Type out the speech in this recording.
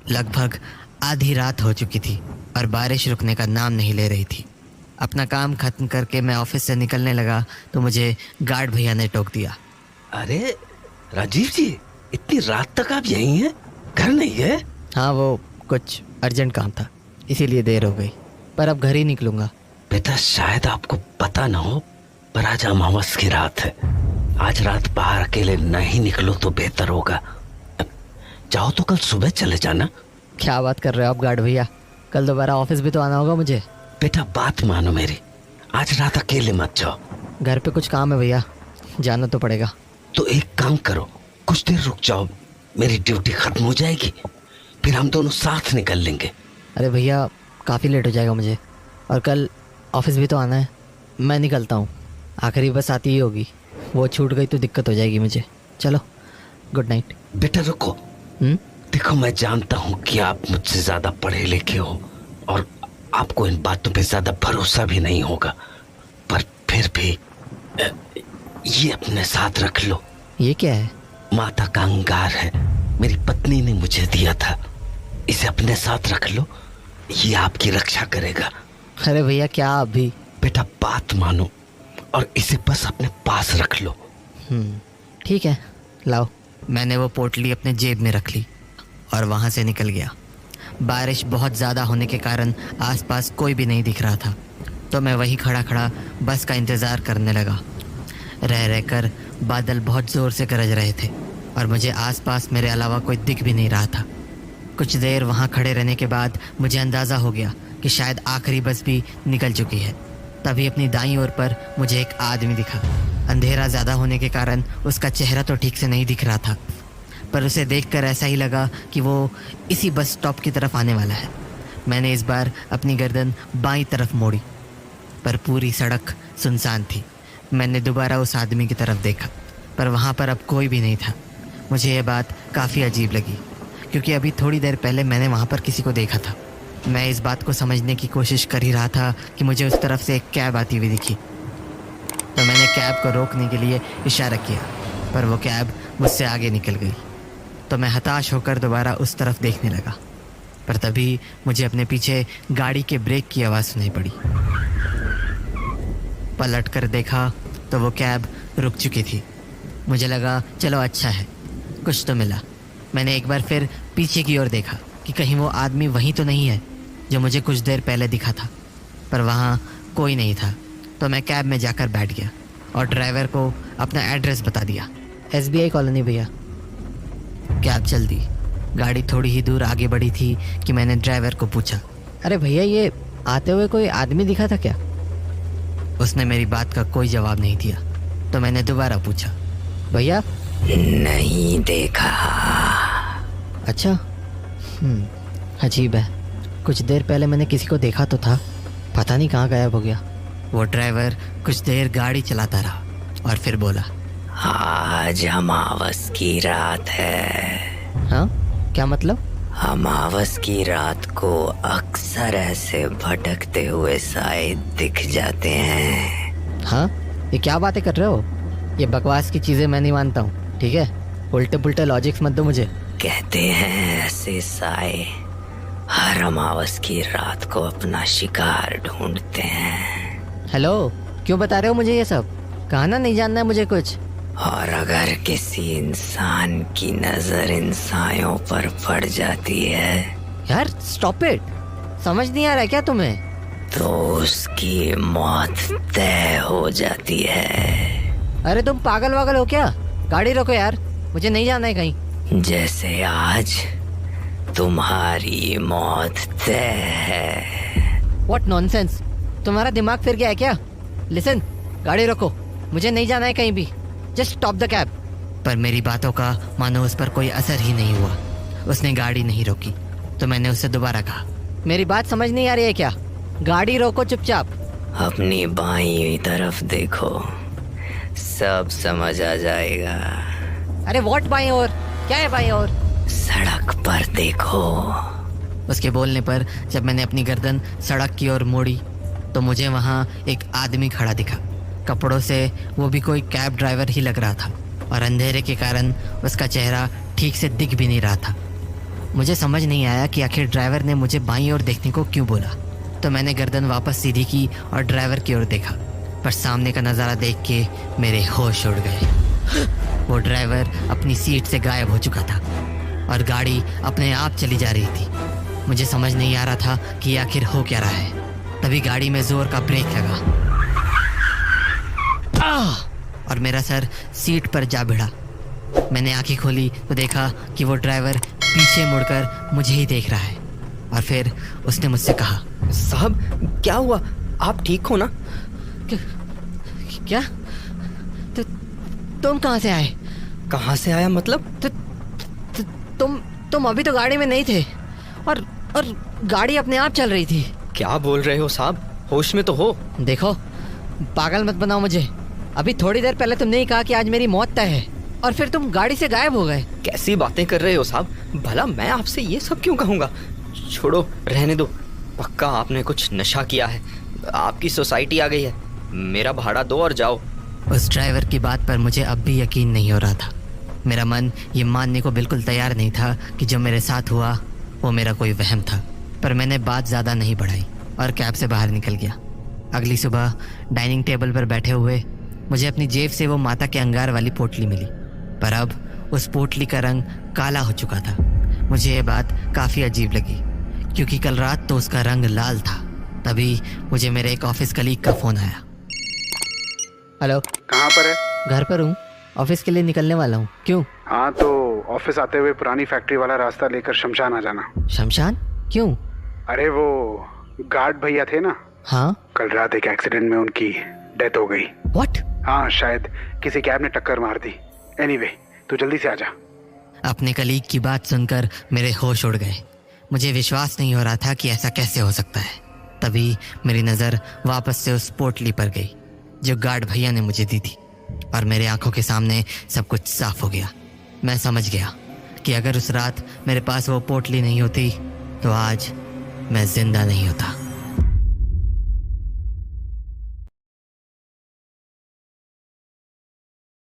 लगभग आधी रात हो चुकी थी और बारिश रुकने का नाम नहीं ले रही थी। अपना काम खत्म करके मैं ऑफिस से निकलने लगा तो मुझे गार्ड भैया ने टोक दिया। अरे राजीव जी, इतनी रात तक आप यहीं हैं? घर नहीं है? हाँ, वो कुछ अर्जेंट काम था इसीलिए देर हो गई, पर अब घर ही निकलूंगा। बेटा, शायद आपको पता ना हो पर आज अमावस की रात है। आज रात बाहर अकेले नहीं निकलो तो बेहतर होगा। चाहो तो कल सुबह चले जाना। क्या बात कर रहे हो आप गार्ड भैया? कल दोबारा ऑफिस भी तो आना होगा मुझे। बेटा, बात मानो मेरी, आज रात अकेले मत जाओ। घर पे कुछ काम है भैया, जाना तो पड़ेगा। तो एक काम करो, कुछ देर रुक जाओ, मेरी ड्यूटी खत्म हो जाएगी, फिर हम दोनों साथ निकल लेंगे। अरे भैया, काफ़ी लेट हो जाएगा मुझे, और कल ऑफिस भी तो आना है। मैं निकलता हूँ, आखिरी बस आती ही होगी, वो छूट गई तो दिक्कत हो जाएगी मुझे। चलो, गुड नाइट। बेटा रुको। देखो, मैं जानता हूँ कि आप मुझसे ज्यादा पढ़े लिखे हो और आपको इन बातों पे ज्यादा भरोसा भी नहीं होगा, पर फिर भी ये अपने साथ रख लो। ये क्या है? माता का अंगार है, मेरी पत्नी ने मुझे दिया था। इसे अपने साथ रख लो, ये आपकी रक्षा करेगा। अरे भैया, क्या अभी? बेटा, बात मानो और इसे बस अपने पास रख लो। ठीक है, लाओ। मैंने वो पोटली अपने जेब में रख ली और वहाँ से निकल गया। बारिश बहुत ज़्यादा होने के कारण आसपास कोई भी नहीं दिख रहा था, तो मैं वहीं खड़ा खड़ा बस का इंतज़ार करने लगा। रह रहकर बादल बहुत ज़ोर से गरज रहे थे और मुझे आसपास मेरे अलावा कोई दिख भी नहीं रहा था। कुछ देर वहाँ खड़े रहने के बाद मुझे अंदाज़ा हो गया कि शायद आखिरी बस भी निकल चुकी है। तभी अपनी दाईं ओर पर मुझे एक आदमी दिखा। अंधेरा ज़्यादा होने के कारण उसका चेहरा तो ठीक से नहीं दिख रहा था, पर उसे देखकर ऐसा ही लगा कि वो इसी बस स्टॉप की तरफ आने वाला है। मैंने इस बार अपनी गर्दन बाईं तरफ मोड़ी, पर पूरी सड़क सुनसान थी। मैंने दोबारा उस आदमी की तरफ देखा, पर वहाँ पर अब कोई भी नहीं था। मुझे ये बात काफ़ी अजीब लगी, क्योंकि अभी थोड़ी देर पहले मैंने वहाँ पर किसी को देखा था। मैं इस बात को समझने की कोशिश कर ही रहा था कि मुझे उस तरफ से एक कैब आती हुई दिखी, तो मैंने कैब को रोकने के लिए इशारा किया, पर वो कैब मुझसे आगे निकल गई। तो मैं हताश होकर दोबारा उस तरफ देखने लगा, पर तभी मुझे अपने पीछे गाड़ी के ब्रेक की आवाज़ सुनाई पड़ी। पलट कर देखा तो वो कैब रुक चुकी थी। मुझे लगा चलो अच्छा है, कुछ तो मिला। मैंने एक बार फिर पीछे की ओर देखा कि कहीं वो आदमी वहीं तो नहीं है जो मुझे कुछ देर पहले दिखा था, पर वहाँ कोई नहीं था। तो मैं कैब में जाकर बैठ गया और ड्राइवर को अपना एड्रेस बता दिया। SBI कॉलोनी भैया। कैब चल दी। गाड़ी थोड़ी ही दूर आगे बढ़ी थी कि मैंने ड्राइवर को पूछा, अरे भैया, ये आते हुए कोई आदमी दिखा था क्या? उसने मेरी बात का कोई जवाब नहीं दिया, तो मैंने दोबारा पूछा, भैया? नहीं देखा। अच्छा, अजीब है, कुछ देर पहले मैंने किसी को देखा तो था, पता नहीं कहाँ गायब हो गया। वो ड्राइवर कुछ देर गाड़ी चलाता रहा और फिर बोला, आज अमावस की रात है। हाँ, क्या मतलब? अमावस की रात को अक्सर ऐसे भटकते हुए साए दिख जाते हैं। हाँ, ये क्या बातें कर रहे हो? ये बकवास की चीज़ें मैं नहीं मानता हूँ, ठीक है? उल्टे पुल्टे लॉजिक्स मत दो मुझे। कहते हैं ऐसे साए हर अमावस की रात को अपना शिकार ढूंढते हैं। हेलो, क्यों बता रहे हो मुझे ये सब? कहना नहीं जानना है मुझे कुछ। और अगर किसी इंसान की नजर इन सायों पर पड़ जाती है, यार स्टॉप इट, समझ नहीं आ रहा है क्या तुम्हें? तो उसकी मौत तय हो जाती है। अरे तुम पागल वागल हो क्या? गाड़ी रोको यार, मुझे नहीं जाना है कहीं। जैसे आज तुम्हारी मौत तय है। व्हाट नॉनसेंस, तुम्हारा दिमाग फिर गया है क्या? लिसन, गाड़ी रोको, मुझे नहीं जाना है कहीं भी। Just stop the cab. पर मेरी बातों का मानो उस पर कोई असर ही नहीं हुआ। उसने गाड़ी नहीं रोकी, तो मैंने उससे दोबारा कहा, मेरी बात समझ नहीं आ रही है क्या? गाड़ी रोको चुपचाप। अपनी बाईं तरफ देखो, सब समझ आ जाएगा। अरे व्हाट बाईं ओर? क्या है बाईं ओर? सड़क पर देखो। उसके बोलने पर जब मैंने अपनी गर्दन सड़क की ओर मोड़ी तो मुझे वहाँ एक आदमी खड़ा दिखा। कपड़ों से वो भी कोई कैब ड्राइवर ही लग रहा था और अंधेरे के कारण उसका चेहरा ठीक से दिख भी नहीं रहा था। मुझे समझ नहीं आया कि आखिर ड्राइवर ने मुझे बाईं ओर देखने को क्यों बोला। तो मैंने गर्दन वापस सीधी की और ड्राइवर की ओर देखा, पर सामने का नज़ारा देख के मेरे होश उड़ गए। वो ड्राइवर अपनी सीट से गायब हो चुका था और गाड़ी अपने आप चली जा रही थी। मुझे समझ नहीं आ रहा था कि आखिर हो क्या रहा है। तभी गाड़ी में जोर का ब्रेक लगा और मेरा सर सीट पर जा भिड़ा। मैंने आंखें खोली तो देखा कि वो ड्राइवर पीछे मुड़कर मुझे ही देख रहा है और फिर उसने मुझसे कहा, साहब क्या हुआ, आप ठीक हो ना? क्या? तुम कहाँ से आए? कहाँ से आया मतलब? तुम अभी तो गाड़ी में नहीं थे और गाड़ी अपने आप चल रही थी। क्या बोल रहे हो साहब, होश में तो हो? देखो, पागल मत बनाओ मुझे। अभी थोड़ी देर पहले तुमने ही कहा कि आज मेरी मौत तय है और फिर तुम गाड़ी से गायब हो गए। कैसी बातें कर रहे हो साहब, भला मैं आपसे ये सब क्यों कहूँगा? छोड़ो, रहने दो। पक्का आपने कुछ नशा किया है, आपकी सोसाइटी आ गई है। मेरा भाड़ा दो और जाओ। उस ड्राइवर की बात पर मुझे अब भी यकीन नहीं हो रहा था। मेरा मन ये मानने को बिल्कुल तैयार नहीं था कि जो मेरे साथ हुआ वो मेरा कोई वहम था। पर मैंने बात ज़्यादा नहीं बढ़ाई और कैब से बाहर निकल गया। अगली सुबह डाइनिंग टेबल पर बैठे हुए मुझे अपनी जेब से वो माता के अंगार वाली पोटली मिली, पर अब उस पोटली का रंग काला हो चुका था। मुझे ये बात काफ़ी अजीब लगी क्योंकि कल रात तो उसका रंग लाल था। तभी मुझे मेरे एक ऑफिस कलीग का फ़ोन आया। हेलो, कहाँ पर है? घर पर हूँ, ऑफिस के लिए निकलने वाला हूँ। क्यों? हाँ तो ऑफिस आते हुए पुरानी फैक्ट्री वाला रास्ता लेकर शमशान आ जाना। शमशान? क्यों? अरे वो गार्ड भैया थे ना, हाँ। कल रात एक एक्सीडेंट में उनकी डेथ हो गई। व्हाट? हाँ, शायद किसी कैब ने टक्कर मार दी। एनीवे, तू जल्दी से आ जा। अपने कलीग की बात सुनकर मेरे होश उड़ गए। मुझे विश्वास नहीं हो रहा था कि ऐसा कैसे हो सकता है। तभी मेरी नज़र वापस से उस पोटली पर गई जो गार्ड भैया ने मुझे दी थी और मेरे आंखों के सामने सब कुछ साफ हो गया। मैं समझ गया कि अगर उस रात मेरे पास वो पोटली नहीं होती तो आज मैं जिंदा नहीं होता।